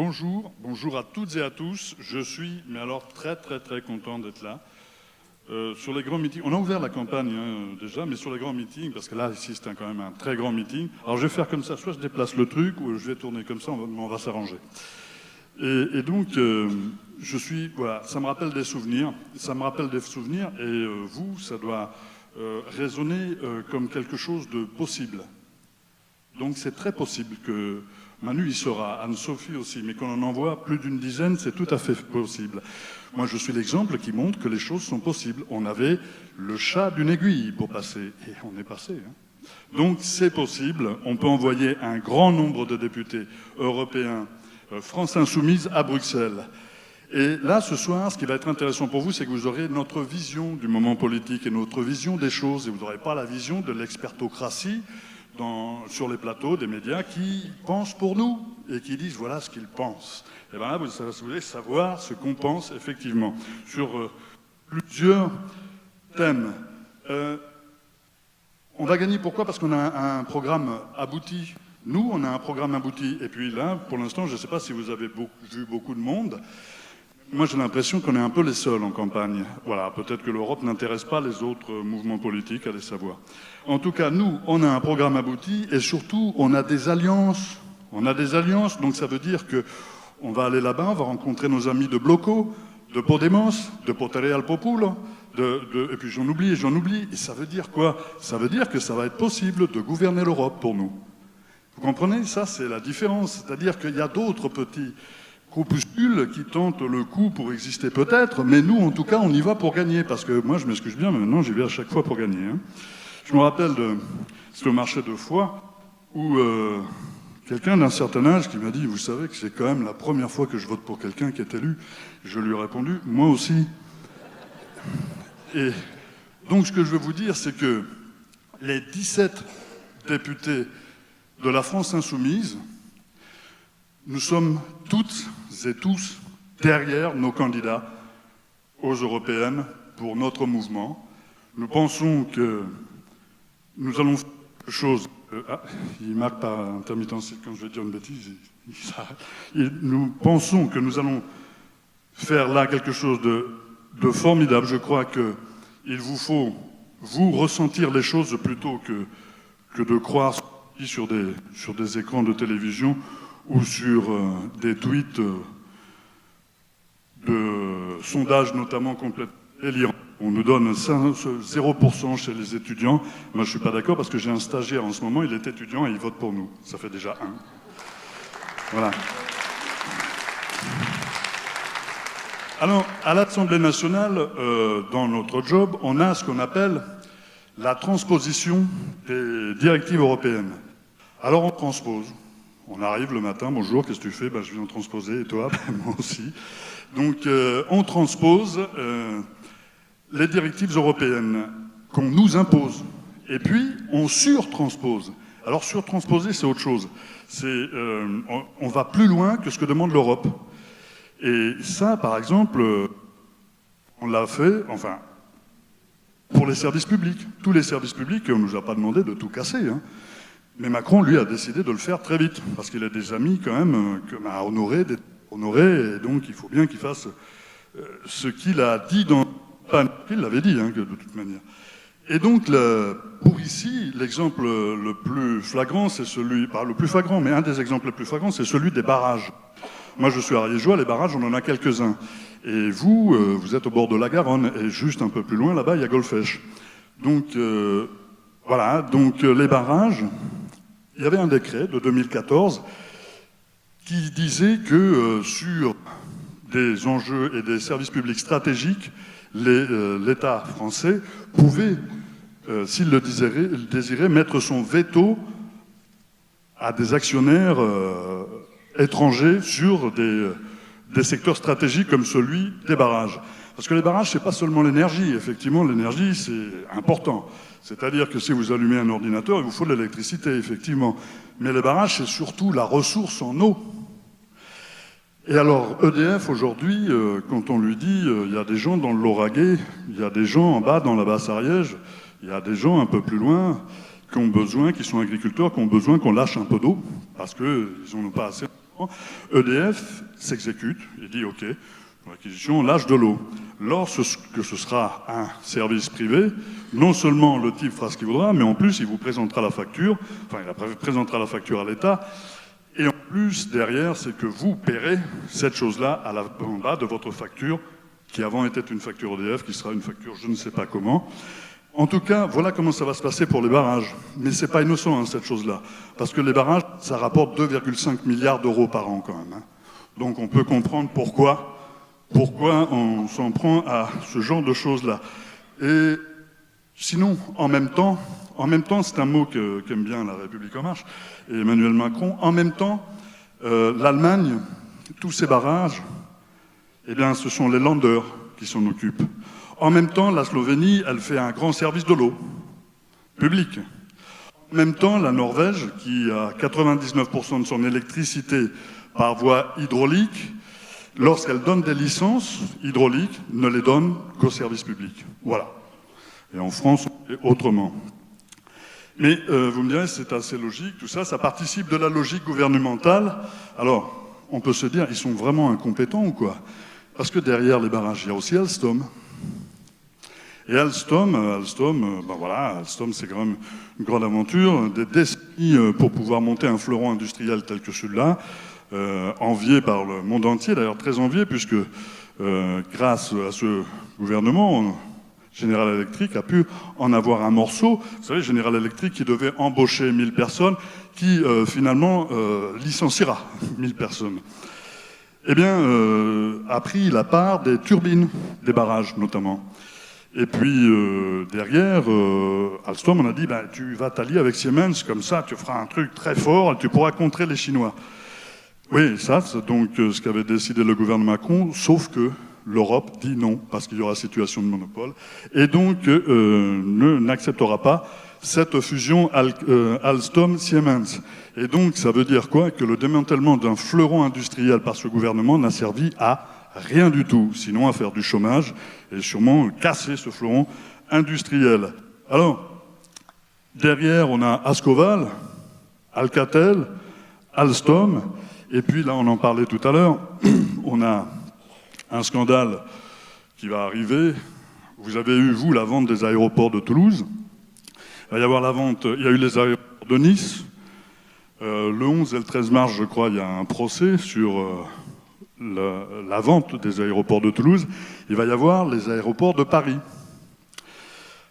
Bonjour à toutes et à tous. Je suis, mais alors très content d'être là. Sur les grands meetings, on a ouvert la campagne déjà, mais sur les grands meetings, parce que là, ici, c'est quand même un très grand meeting. Alors je vais faire comme ça, soit je déplace le truc, ou je vais tourner comme ça, on va s'arranger. Et donc, voilà, ça me rappelle des souvenirs, et vous, ça doit résonner comme quelque chose de possible. Donc c'est très possible que Manu y sera, Anne-Sophie aussi, mais qu'on en envoie plus d'une dizaine, c'est tout à fait possible. Moi, je suis l'exemple qui montre que les choses sont possibles. On avait le chat d'une aiguille pour passer, et on est passé. Donc c'est possible, on peut envoyer un grand nombre de députés européens, France Insoumise à Bruxelles. Et là, ce soir, ce qui va être intéressant pour vous, c'est que vous aurez notre vision du moment politique et notre vision des choses, et vous n'aurez pas la vision de l'expertocratie sur les plateaux des médias qui pensent pour nous et qui disent voilà ce qu'ils pensent. Et bien là, vous voulez savoir ce qu'on pense effectivement sur plusieurs thèmes. On va gagner, pourquoi? Parce qu'on a un programme abouti. Nous, on a un programme abouti. Et puis là, pour l'instant, je ne sais pas si vous avez vu beaucoup de monde. Moi, j'ai l'impression qu'on est un peu les seuls en campagne. Voilà, peut-être que l'Europe n'intéresse pas les autres mouvements politiques, allez savoir. En tout cas, nous, on a un programme abouti et surtout, on a des alliances. On a des alliances, donc ça veut dire qu'on va aller là-bas, on va rencontrer nos amis de Bloco, de Podemos, de Potere al Populo, et puis j'en oublie. Et ça veut dire quoi? Ça veut dire que ça va être possible de gouverner l'Europe pour nous. Vous comprenez? Ça, c'est la différence. C'est-à-dire qu'il y a d'autres petits groupuscules qui tentent le coup pour exister peut-être, mais nous, en tout cas, on y va pour gagner, parce que moi, je m'excuse bien, mais maintenant, j'y vais à chaque fois pour gagner. Je me rappelle c'est le marché de Foix, où quelqu'un d'un certain âge qui m'a dit « Vous savez que c'est quand même la première fois que je vote pour quelqu'un qui est élu ?» Je lui ai répondu « Moi aussi. » Et donc, ce que je veux vous dire, c'est que les 17 députés de la France Insoumise, nous sommes toutes et tous derrière nos candidats aux européennes pour notre mouvement. Nous pensons que nous allons faire quelque chose... il marque par intermittence, quand je vais dire une bêtise, nous pensons que nous allons faire là quelque chose de formidable. Je crois qu'il vous faut, vous, ressentir les choses plutôt que de croire sur des écrans de télévision ou sur des tweets de sondages notamment complètement délirants. On nous donne 0% chez les étudiants. Moi, je ne suis pas d'accord parce que j'ai un stagiaire en ce moment, il est étudiant et il vote pour nous. Ça fait déjà 1. Voilà. Alors, à l'Assemblée nationale, dans notre job, on a ce qu'on appelle la transposition des directives européennes. Alors, on transpose. On arrive le matin, bonjour, qu'est-ce que tu fais? Ben, je viens de transposer, et toi? Ben, moi aussi. Donc, on transpose les directives européennes qu'on nous impose. Et puis, on surtranspose. Alors, surtransposer, c'est autre chose. On va plus loin que ce que demande l'Europe. Et ça, par exemple, on l'a fait, enfin, pour les services publics. Tous les services publics, on ne nous a pas demandé de tout casser, Mais Macron, lui, a décidé de le faire très vite, parce qu'il a des amis, quand même, à honorer, et donc il faut bien qu'il fasse ce qu'il a dit dans... Il l'avait dit, de toute manière. Et donc, pour ici, l'exemple le plus flagrant, c'est celui... Pas le plus flagrant, mais un des exemples les plus flagrants, c'est celui des barrages. Moi, je suis ariégeois, les barrages, on en a quelques-uns. Et vous, vous êtes au bord de la Garonne, et juste un peu plus loin, là-bas, il y a Golfech. Donc, voilà, donc les barrages... Il y avait un décret de 2014 qui disait que sur des enjeux et des services publics stratégiques, l'État français pouvait, s'il le désirait, mettre son veto à des actionnaires étrangers sur des secteurs stratégiques comme celui des barrages. Parce que les barrages, c'est pas seulement l'énergie. Effectivement, l'énergie, c'est important. C'est-à-dire que si vous allumez un ordinateur, il vous faut de l'électricité, effectivement. Mais les barrages, c'est surtout la ressource en eau. Et alors, EDF, aujourd'hui, quand on lui dit, il y a des gens dans le Lauragais, il y a des gens en bas, dans la Basse-Ariège, il y a des gens un peu plus loin qui ont besoin, qui sont agriculteurs, qui ont besoin qu'on lâche un peu d'eau, parce qu'ils n'en ont pas assez. EDF s'exécute, il dit OK, l'acquisition, l'âge de l'eau. Lorsque ce sera un service privé, non seulement le type fera ce qu'il voudra, mais en plus il vous présentera la facture, il présentera la facture à l'État, et en plus derrière c'est que vous paierez cette chose-là en bas de votre facture, qui avant était une facture EDF, qui sera une facture je ne sais pas comment. En tout cas, voilà comment ça va se passer pour les barrages. Mais c'est pas innocent, hein, cette chose-là. Parce que les barrages, ça rapporte 2,5 milliards d'euros par an, quand même. Hein. Donc on peut comprendre pourquoi on s'en prend à ce genre de choses-là. Et sinon, en même temps, c'est un mot qu'aime bien la République En Marche et Emmanuel Macron, en même temps, l'Allemagne, tous ces barrages, eh bien, ce sont les Länder qui s'en occupent. En même temps, la Slovénie, elle fait un grand service de l'eau, public. En même temps, la Norvège, qui a 99% de son électricité par voie hydraulique, lorsqu'elle donne des licences hydrauliques, ne les donne qu'au service public. Voilà. Et en France, on fait autrement. Mais vous me direz, c'est assez logique, tout ça, ça participe de la logique gouvernementale. Alors, on peut se dire, ils sont vraiment incompétents ou quoi? Parce que derrière les barrages, il y a aussi Alstom. Et Alstom, c'est quand même une grande aventure, des décennies pour pouvoir monter un fleuron industriel tel que celui-là, envié par le monde entier, d'ailleurs très envié, puisque grâce à ce gouvernement, General Electric a pu en avoir un morceau. Vous savez, General Electric qui devait embaucher 1000 personnes, qui finalement licenciera 1000 personnes. Eh bien, a pris la part des turbines, des barrages notamment. Et puis, derrière, Alstom, on a dit, ben, tu vas t'allier avec Siemens, comme ça, tu feras un truc très fort, et tu pourras contrer les Chinois. Oui, ça, c'est donc ce qu'avait décidé le gouvernement Macron, sauf que l'Europe dit non, parce qu'il y aura situation de monopole, et donc n'acceptera pas cette fusion Alstom-Siemens. Et donc, ça veut dire quoi? Que le démantèlement d'un fleuron industriel par ce gouvernement n'a servi à rien du tout, sinon à faire du chômage et sûrement casser ce fleuron industriel. Alors, derrière, on a Ascoval, Alcatel, Alstom, et puis là, on en parlait tout à l'heure, on a un scandale qui va arriver. Vous avez eu, vous, la vente des aéroports de Toulouse. Il va y avoir la vente, il y a eu les aéroports de Nice. Le 11 et le 13 mars, je crois, il y a un procès sur la vente des aéroports de Toulouse. Il va y avoir les aéroports de Paris.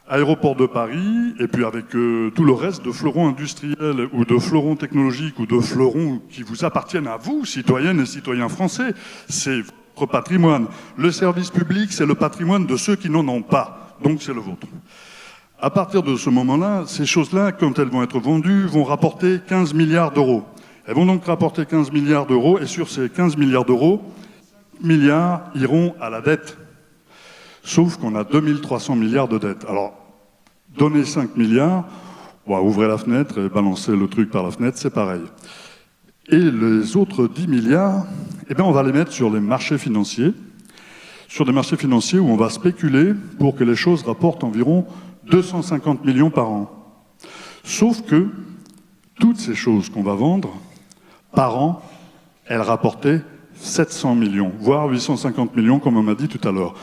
Aéroports de Paris, et puis avec tout le reste de fleurons industriels ou de fleurons technologiques ou de fleurons qui vous appartiennent à vous, citoyennes et citoyens français. C'est votre patrimoine. Le service public, c'est le patrimoine de ceux qui n'en ont pas. Donc c'est le vôtre. À partir de ce moment-là, ces choses-là, quand elles vont être vendues, vont rapporter 15 milliards d'euros. Elles vont donc rapporter 15 milliards d'euros, et sur ces 15 milliards d'euros, 5 milliards iront à la dette. Sauf qu'on a 2300 milliards de dettes. Alors, donner 5 milliards, ouvrez la fenêtre et balancer le truc par la fenêtre, c'est pareil. Et les autres 10 milliards, eh bien, on va les mettre sur les marchés financiers, sur des marchés financiers où on va spéculer pour que les choses rapportent environ 250 millions par an. Sauf que toutes ces choses qu'on va vendre, par an, elles rapportaient 700 millions, voire 850 millions, comme on m'a dit tout à l'heure.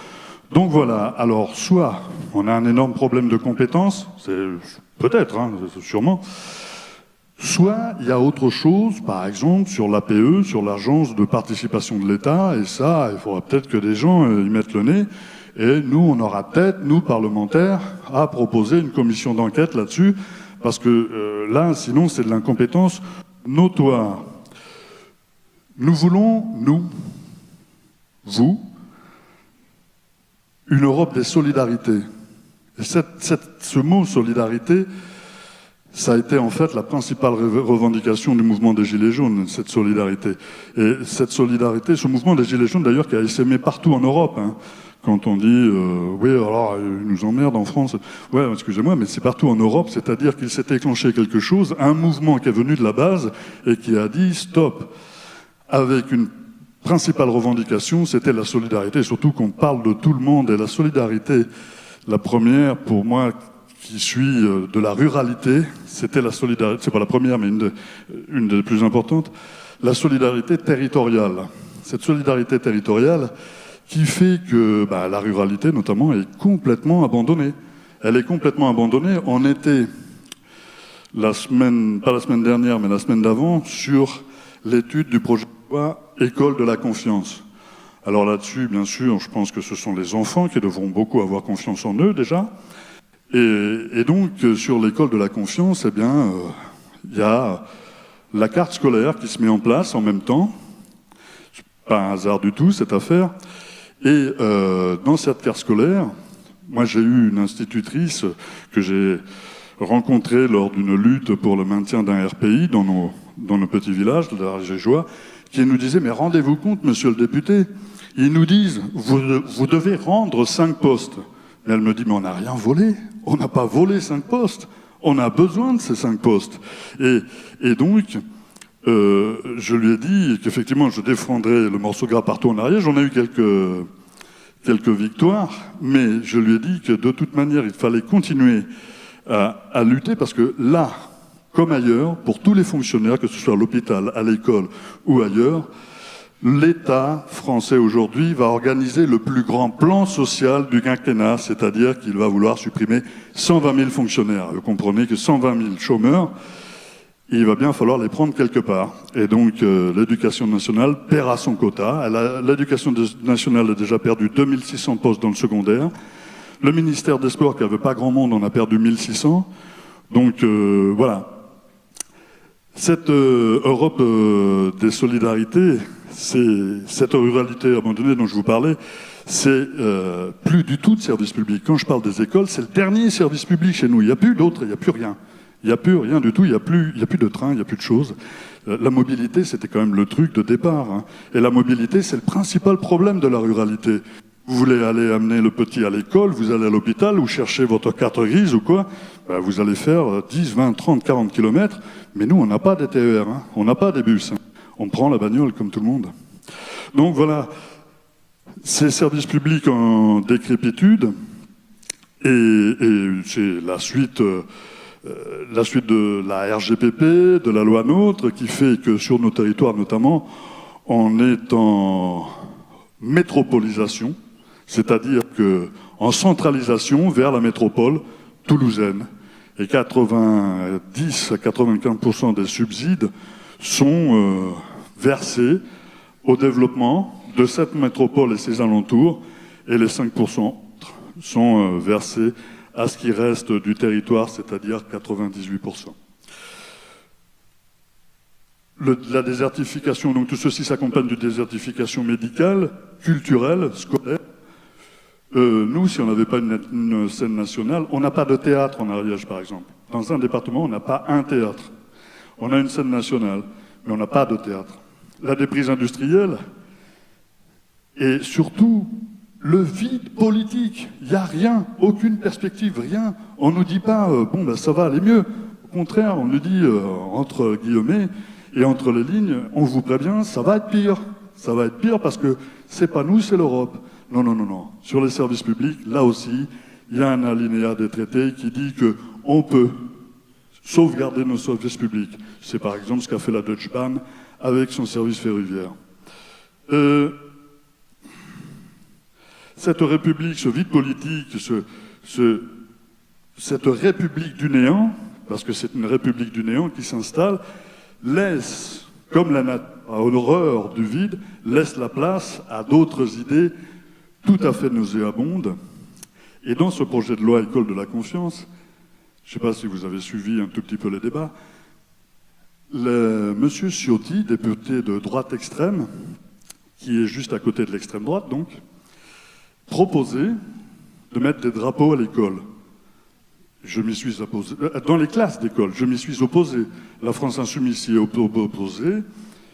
Donc voilà, alors soit on a un énorme problème de compétences, c'est peut-être, hein, sûrement, soit il y a autre chose, par exemple sur l'APE, sur l'agence de participation de l'État, et ça, il faudra peut-être que des gens y mettent le nez, et nous, on aura peut-être, nous, parlementaires, à proposer une commission d'enquête là-dessus, parce que là, sinon, c'est de l'incompétence notoire. Nous voulons, nous, vous, une Europe des solidarités. Et ce mot solidarité, ça a été en fait la principale revendication du mouvement des Gilets jaunes, cette solidarité. Et cette solidarité, ce mouvement des Gilets jaunes d'ailleurs qui a essaimé partout en Europe. Hein. Quand on dit oui, alors ils nous emmerdent en France. Ouais, excusez-moi, mais c'est partout en Europe, c'est-à-dire qu'il s'est déclenché quelque chose, un mouvement qui est venu de la base et qui a dit stop, avec une principale revendication, c'était la solidarité, surtout qu'on parle de tout le monde, et la solidarité, la première, pour moi, qui suis de la ruralité, c'était la solidarité, c'est pas la première, mais une des plus importantes, la solidarité territoriale. Cette solidarité territoriale qui fait que la ruralité, notamment, est complètement abandonnée. Elle est complètement abandonnée. On était, pas la semaine dernière, mais la semaine d'avant, sur l'étude du projet de loi École de la confiance. Alors là-dessus, bien sûr, je pense que ce sont les enfants qui devront beaucoup avoir confiance en eux, déjà. Et donc, sur l'école de la confiance, eh bien, il y a la carte scolaire qui se met en place en même temps. C'est pas un hasard du tout, cette affaire. Et dans cette carte scolaire, moi j'ai eu une institutrice que j'ai rencontrée lors d'une lutte pour le maintien d'un RPI dans nos petits villages de la Rigejois, qui nous disait « Mais rendez-vous compte, monsieur le député, ils nous disent vous devez rendre 5 postes. » Et elle me dit « Mais on n'a rien volé, on n'a pas volé 5 postes, on a besoin de ces 5 postes. » Et donc, je lui ai dit qu'effectivement, je défendrais le morceau gras partout en arrière. J'en ai eu quelques victoires, mais je lui ai dit que de toute manière, il fallait continuer à lutter parce que là, comme ailleurs, pour tous les fonctionnaires, que ce soit à l'hôpital, à l'école ou ailleurs, l'État français aujourd'hui va organiser le plus grand plan social du quinquennat, c'est-à-dire qu'il va vouloir supprimer 120 000 fonctionnaires. Vous comprenez que 120 000 chômeurs, il va bien falloir les prendre quelque part. Et donc, l'éducation nationale paiera son quota. L'éducation nationale a déjà perdu 2600 postes dans le secondaire. Le ministère des Sports, qui n'avait pas grand monde, en a perdu 1600. Donc, voilà. Cette Europe des solidarités, cette ruralité abandonnée dont je vous parlais, c'est plus du tout de service public. Quand je parle des écoles, c'est le dernier service public chez nous. Il n'y a plus d'autres, il n'y a plus rien. Il n'y a plus rien du tout, il n'y a plus de train, il n'y a plus de choses. La mobilité, c'était quand même le truc de départ. Hein. Et la mobilité, c'est le principal problème de la ruralité. Vous voulez aller amener le petit à l'école, vous allez à l'hôpital, vous cherchez votre carte grise ou quoi, vous allez faire 10, 20, 30, 40 kilomètres. Mais nous, on n'a pas des TER, hein. On n'a pas des bus. Hein. On prend la bagnole comme tout le monde. Donc voilà, ces services publics en décrépitude, et c'est la suite de la RGPP, de la loi NOTRe, qui fait que sur nos territoires notamment, on est en métropolisation, c'est-à-dire en centralisation vers la métropole toulousaine. Et 90 à 95% des subsides sont versés au développement de cette métropole et ses alentours, et les 5% sont versés à ce qui reste du territoire, c'est-à-dire 98%. La désertification, donc tout ceci s'accompagne d'une désertification médicale, culturelle, scolaire. Nous, si on n'avait pas une scène nationale, on n'a pas de théâtre en Ariège, par exemple. Dans un département, on n'a pas un théâtre. On a une scène nationale, mais on n'a pas de théâtre. La déprise industrielle, et surtout, le vide politique. Il n'y a rien, aucune perspective, rien. On ne nous dit pas, ça va aller mieux. Au contraire, on nous dit, entre guillemets, et entre les lignes, on vous prévient, ça va être pire. Ça va être pire parce que c'est pas nous, c'est l'Europe. Non, non, non, non. Sur les services publics, là aussi, il y a un alinéa des traités qui dit qu'on peut sauvegarder nos services publics. C'est par exemple ce qu'a fait la Deutsche Bahn avec son service ferroviaire. Cette république, ce vide politique, cette république du néant, parce que c'est une république du néant qui s'installe, laisse, comme la horreur du vide, laisse la place à d'autres idées tout à fait nauséabondes. Et dans ce projet de loi École de la confiance, je ne sais pas si vous avez suivi un tout petit peu les débats, Monsieur Ciotti, député de droite extrême, qui est juste à côté de l'extrême droite donc, proposait de mettre des drapeaux à l'école. Je m'y suis opposé. Dans les classes d'école, je m'y suis opposé. La France Insoumise s'y est opposée,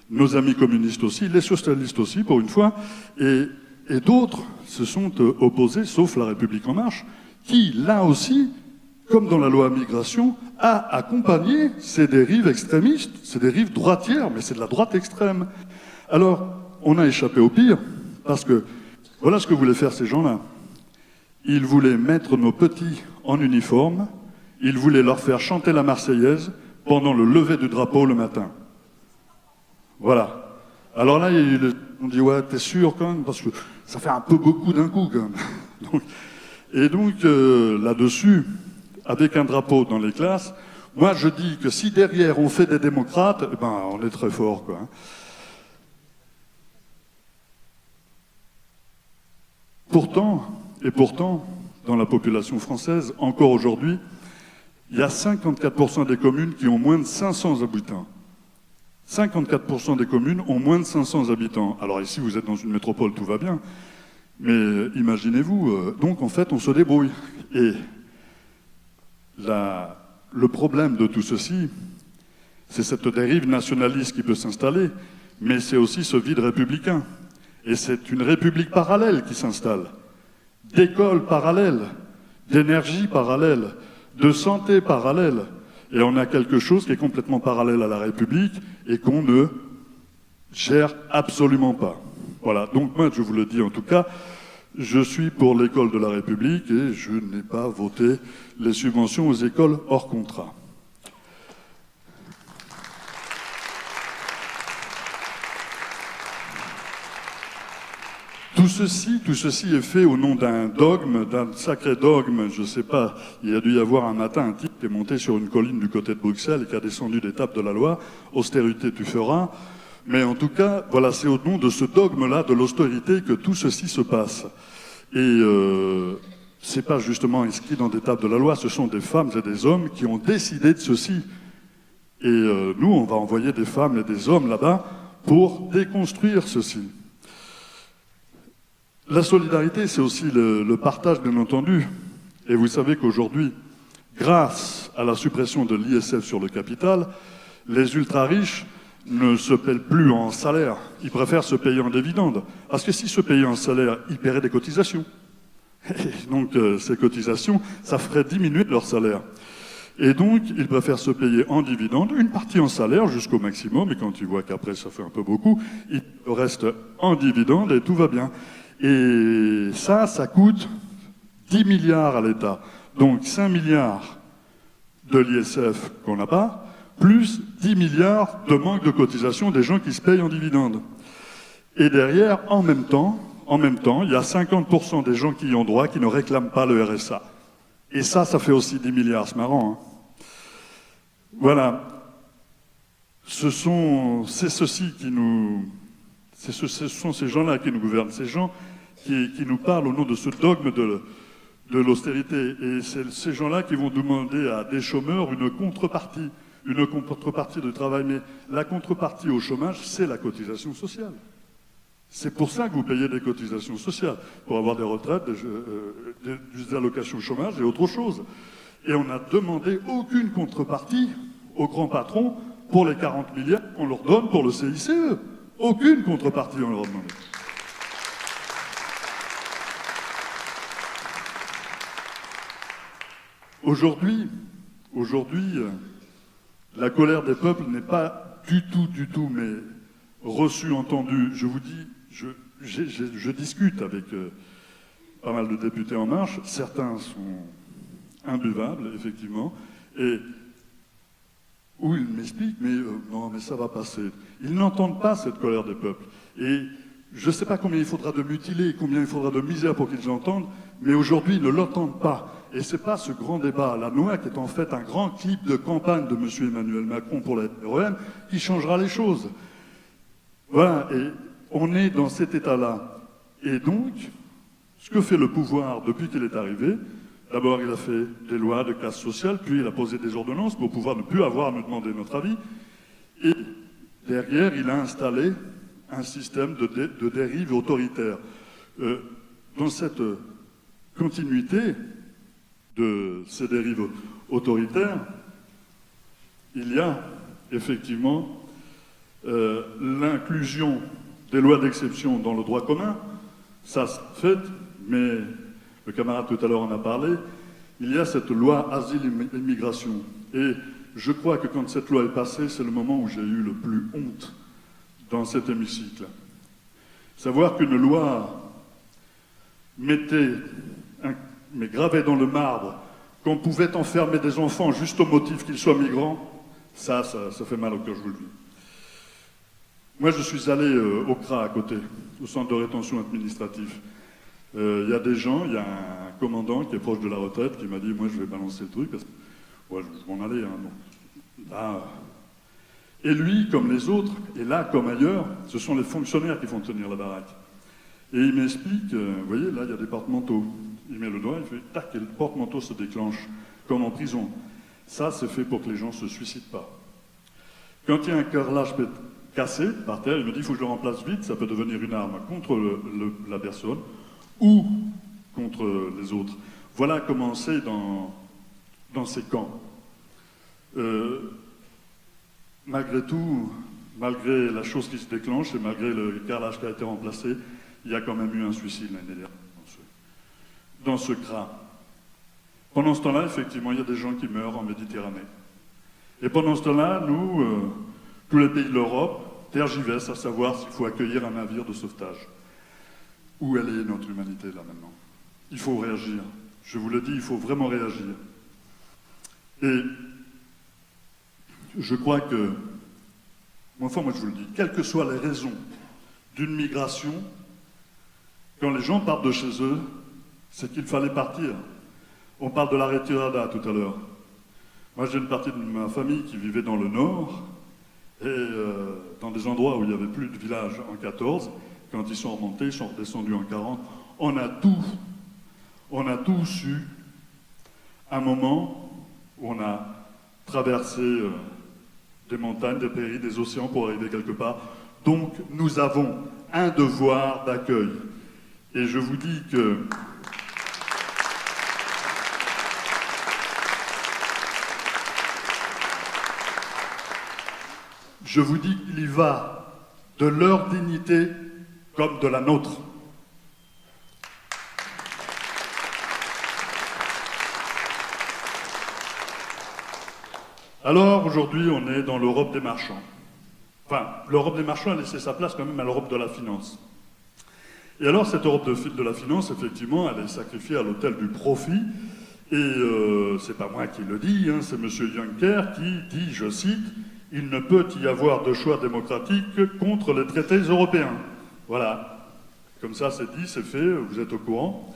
nos amis communistes aussi, les socialistes aussi, pour une fois, et d'autres se sont opposés, sauf La République En Marche, qui, là aussi, comme dans la loi migration, a accompagné ces dérives extrémistes, ces dérives droitières, mais c'est de la droite extrême. Alors, on a échappé au pire, parce que voilà ce que voulaient faire ces gens-là. Ils voulaient mettre nos petits en uniforme, ils voulaient leur faire chanter la Marseillaise pendant le lever du drapeau le matin. Voilà. Alors là, on dit, ouais, t'es sûr quand même, parce que ça fait un peu beaucoup d'un coup quand même. Donc, là-dessus, avec un drapeau dans les classes, moi je dis que si derrière on fait des démocrates, eh ben, on est très fort, quoi. Pourtant, dans la population française, encore aujourd'hui, il y a 54% des communes qui ont moins de 500 habitants. 54% des communes ont moins de 500 habitants. Alors ici, vous êtes dans une métropole, tout va bien. Mais imaginez-vous, donc en fait, on se débrouille. Et le problème de tout ceci, c'est cette dérive nationaliste qui peut s'installer, mais c'est aussi ce vide républicain. Et c'est une république parallèle qui s'installe, d'écoles parallèles, d'énergie parallèle, de santé parallèle. Et on a quelque chose qui est complètement parallèle à la République et qu'on ne gère absolument pas. Voilà, donc moi je vous le dis en tout cas, je suis pour l'école de la République et je n'ai pas voté les subventions aux écoles hors contrat. Tout ceci est fait au nom d'un dogme, d'un sacré dogme, je ne sais pas, il y a dû y avoir un matin un type qui est monté sur une colline du côté de Bruxelles et qui a descendu d'étape de la loi, austérité tu feras, mais en tout cas, voilà, c'est au nom de ce dogme-là, de l'austérité, que tout ceci se passe. Et c'est pas justement inscrit dans des tables de la loi, ce sont des femmes et des hommes qui ont décidé de ceci. Et nous, on va envoyer des femmes et des hommes là-bas pour déconstruire ceci. La solidarité, c'est aussi le partage, bien entendu. Et vous savez qu'aujourd'hui, grâce à la suppression de l'ISF sur le capital, les ultra-riches ne se paient plus en salaire. Ils préfèrent se payer en dividendes. Parce que s'ils se payaient en salaire, ils paieraient des cotisations. Et donc, ces cotisations, ça ferait diminuer leur salaire. Et donc, ils préfèrent se payer en dividendes, une partie en salaire jusqu'au maximum, et quand ils voient qu'après ça fait un peu beaucoup, ils restent en dividendes et tout va bien. Et ça coûte 10 milliards à l'État. Donc 5 milliards de l'ISF qu'on n'a pas, plus 10 milliards de manque de cotisation des gens qui se payent en dividendes. Et derrière, en même temps, il y a 50% des gens qui y ont droit qui ne réclament pas le RSA. Et ça fait aussi 10 milliards, c'est marrant. Hein. Voilà. C'est ceci qui nous... Ce sont ces gens-là qui nous gouvernent, ces gens qui nous parlent au nom de ce dogme de l'austérité. Et c'est ces gens-là qui vont demander à des chômeurs une contrepartie de travail. Mais la contrepartie au chômage, c'est la cotisation sociale. C'est pour ça que vous payez des cotisations sociales, pour avoir des retraites, des allocations chômage et autre chose. Et on n'a demandé aucune contrepartie aux grands patrons pour les 40 milliards qu'on leur donne pour le CICE. Aucune contrepartie, on leur a demandé. Aujourd'hui, la colère des peuples n'est pas du tout, mais reçue, entendue. Je vous dis, je discute avec pas mal de députés En Marche. Certains sont imbuvables, effectivement, et où ils m'expliquent, non, mais ça va passer. Ils n'entendent pas cette colère des peuples. Et je ne sais pas combien il faudra de mutilés, combien il faudra de misère pour qu'ils l'entendent, mais aujourd'hui, ils ne l'entendent pas. Et ce n'est pas ce grand débat à la noix, qui est en fait un grand clip de campagne de M. Emmanuel Macron pour la REM, qui changera les choses. Voilà, et on est dans cet état-là. Et donc, ce que fait le pouvoir depuis qu'il est arrivé, d'abord, il a fait des lois de classe sociale, puis il a posé des ordonnances pour pouvoir ne plus avoir à nous demander notre avis. Et derrière, il a installé un système de dérive autoritaire. Dans cette continuité de ces dérives autoritaires, il y a effectivement l'inclusion des lois d'exception dans le droit commun. Ça, c'est fait, mais le camarade tout à l'heure en a parlé. Il y a cette loi asile et immigration. Et je crois que quand cette loi est passée, c'est le moment où j'ai eu le plus honte dans cet hémicycle. Savoir qu'une loi mais gravait dans le marbre qu'on pouvait enfermer des enfants juste au motif qu'ils soient migrants, ça fait mal au cœur, je vous le dis. Moi, je suis allé au CRA à côté, au centre de rétention administratif. Il y a des gens, il y a un commandant qui est proche de la retraite qui m'a dit « Moi, je vais balancer le truc, parce que ouais, je vais m'en aller. Hein, donc, là, et lui, comme les autres, et là comme ailleurs, ce sont les fonctionnaires qui font tenir la baraque. Et il m'explique, vous voyez, là, il y a des porte-manteaux. Il met le doigt, il fait tac, et le porte-manteau se déclenche, comme en prison. Ça, c'est fait pour que les gens ne se suicident pas. Quand il y a un carrelage cassé par terre, il me dit il faut que je le remplace vite, ça peut devenir une arme contre la personne ou contre les autres. Voilà comment c'est dans ces camps. Malgré tout, malgré la chose qui se déclenche et malgré le carrelage qui a été remplacé, il y a quand même eu un suicide l'année dernière dans ce CRA. Pendant ce temps-là, effectivement, il y a des gens qui meurent en Méditerranée. Et pendant ce temps-là, nous, tous les pays de l'Europe, tergiversent à savoir s'il faut accueillir un navire de sauvetage. Où elle est notre humanité, là, maintenant? Il faut réagir. Je vous le dis, il faut vraiment réagir. Et je crois que, enfin, moi je vous le dis, quelles que soient les raisons d'une migration, quand les gens partent de chez eux, c'est qu'il fallait partir. On parle de la retirada tout à l'heure. Moi, j'ai une partie de ma famille qui vivait dans le nord, et dans des endroits où il n'y avait plus de village en 14. Quand ils sont remontés, ils sont redescendus en 40. On a tous eu un moment où on a traversé des montagnes, des prairies, des océans pour arriver quelque part. Donc, nous avons un devoir d'accueil. Et je vous dis que qu'il y va de leur dignité comme de la nôtre. Alors, aujourd'hui, on est dans l'Europe des marchands. Enfin, l'Europe des marchands a laissé sa place quand même à l'Europe de la finance. Et alors, cette Europe de la finance, effectivement, elle est sacrifiée à l'autel du profit. Et c'est pas moi qui le dis, hein, c'est M. Juncker qui dit, je cite, « Il ne peut y avoir de choix démocratique contre les traités européens. » Voilà. Comme ça, c'est dit, c'est fait, vous êtes au courant.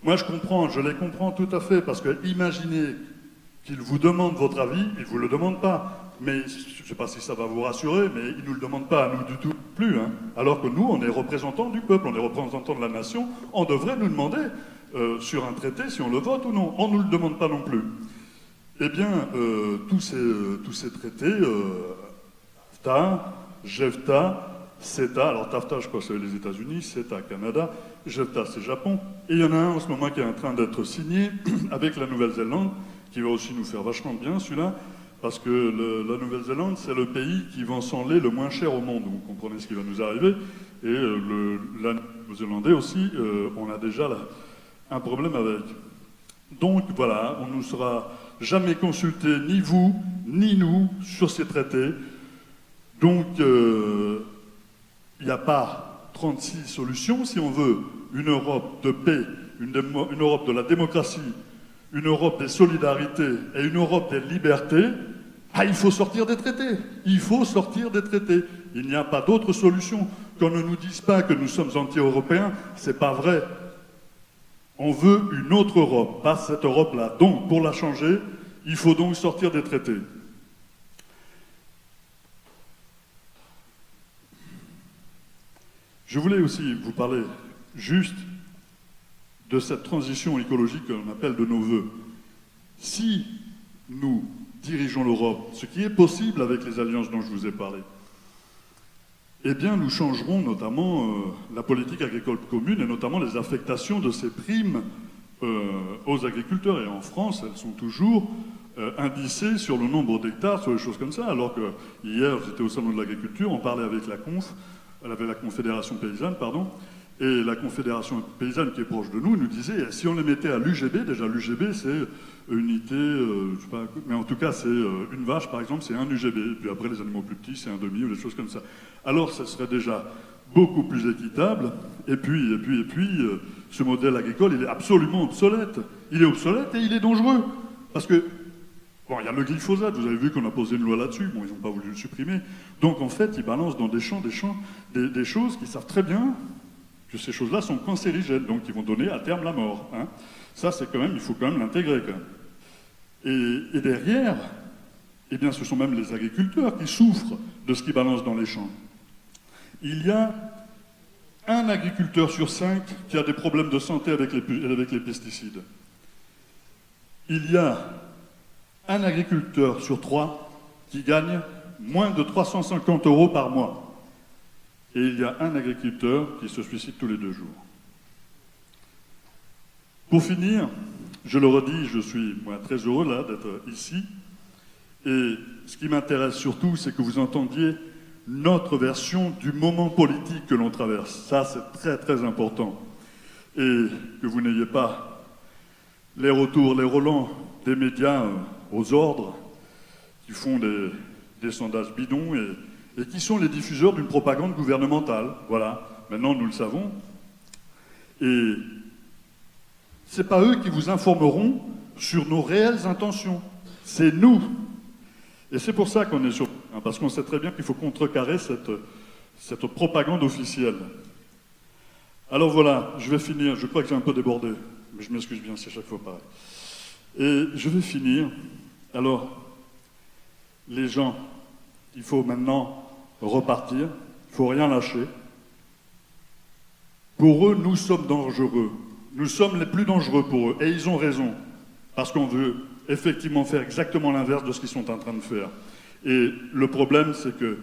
Moi, je les comprends tout à fait, parce que imaginez qu'ils vous demandent votre avis, ils ne vous le demandent pas. Mais je ne sais pas si ça va vous rassurer, mais ils ne nous le demandent pas à nous du tout plus. Hein. Alors que nous, on est représentants du peuple, on est représentants de la nation, on devrait nous demander sur un traité si on le vote ou non. On ne nous le demande pas non plus. Eh bien, tous ces traités, TAFTA, GEFTA, CETA, alors TAFTA, je crois que c'est les États-Unis, CETA, Canada, GEFTA, c'est Japon, et il y en a un en ce moment qui est en train d'être signé avec la Nouvelle-Zélande, qui va aussi nous faire vachement bien, celui-là, parce que la Nouvelle-Zélande, c'est le pays qui vend son lait le moins cher au monde, vous comprenez ce qui va nous arriver, et la Nouvelle-Zélandais aussi, on a déjà un problème avec. Donc voilà, on ne nous sera jamais consulté, ni vous, ni nous, sur ces traités. Donc, il n'y a pas 36 solutions. Si on veut une Europe de paix, une Europe de la démocratie, une Europe des solidarités et une Europe des libertés, il faut sortir des traités. Il faut sortir des traités. Il n'y a pas d'autre solution. Qu'on ne nous dise pas que nous sommes anti-européens, c'est pas vrai. On veut une autre Europe, pas cette Europe-là. Donc, pour la changer, il faut donc sortir des traités. Je voulais aussi vous parler juste de cette transition écologique que l'on appelle de nos voeux. Si nous dirigeons l'Europe, ce qui est possible avec les alliances dont je vous ai parlé, eh bien, nous changerons notamment la politique agricole commune et notamment les affectations de ces primes aux agriculteurs. Et en France, elles sont toujours indicées sur le nombre d'hectares, sur des choses comme ça. Alors que hier, j'étais au salon de l'agriculture, on parlait avec la Confédération paysanne, pardon, et la Confédération paysanne qui est proche de nous disait, si on les mettait à l'UGB, déjà l'UGB c'est unité, je sais pas, mais en tout cas c'est une vache par exemple, c'est un UGB, et puis après les animaux plus petits c'est un demi ou des choses comme ça. Alors ça serait déjà beaucoup plus équitable, et puis ce modèle agricole il est absolument obsolète. Il est obsolète et il est dangereux, parce que Bon, il y a le glyphosate, vous avez vu qu'on a posé une loi là-dessus, bon, ils n'ont pas voulu le supprimer. Donc en fait, ils balancent dans des champs, des choses qu'ils savent très bien que ces choses-là sont cancérigènes, donc qui vont donner à terme la mort. Hein. Ça, c'est quand même, il faut quand même l'intégrer quand même. Et derrière, eh bien, ce sont même les agriculteurs qui souffrent de ce qu'ils balancent dans les champs. Il y a un agriculteur sur 5 qui a des problèmes de santé avec les pesticides. Il y a un agriculteur sur 3 qui gagne moins de 350 € par mois. Et il y a un agriculteur qui se suicide tous les 2 jours. Pour finir, je le redis, je suis moi, très heureux là d'être ici. Et ce qui m'intéresse surtout, c'est que vous entendiez notre version du moment politique que l'on traverse. Ça, c'est très très important. Et que vous n'ayez pas les retours, les relents des médias aux ordres, qui font des sondages bidons et qui sont les diffuseurs d'une propagande gouvernementale. Voilà, maintenant nous le savons. Et c'est pas eux qui vous informeront sur nos réelles intentions. C'est nous. Et c'est pour ça qu'on est sur... Parce qu'on sait très bien qu'il faut contrecarrer cette propagande officielle. Alors voilà, je vais finir. Je crois que j'ai un peu débordé, mais je m'excuse bien, c'est chaque fois pareil. Et je vais finir. Alors, les gens, il faut maintenant repartir. Il ne faut rien lâcher. Pour eux, nous sommes dangereux. Nous sommes les plus dangereux pour eux. Et ils ont raison. Parce qu'on veut effectivement faire exactement l'inverse de ce qu'ils sont en train de faire. Et le problème, c'est que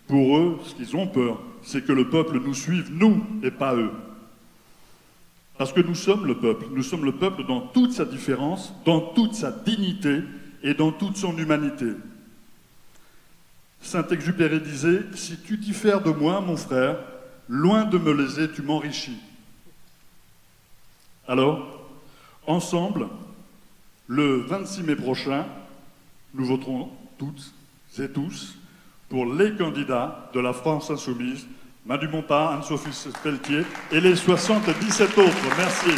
pour eux, ce qu'ils ont peur, c'est que le peuple nous suive, nous, et pas eux. Parce que nous sommes le peuple dans toute sa différence, dans toute sa dignité et dans toute son humanité. Saint-Exupéry disait « Si tu diffères de moi, mon frère, loin de me léser, tu m'enrichis. » Alors, ensemble, le 26 mai prochain, nous voterons toutes et tous pour les candidats de la France Insoumise, Manu Bompard, Anne-Sophie Pelletier et les 77 autres. Merci.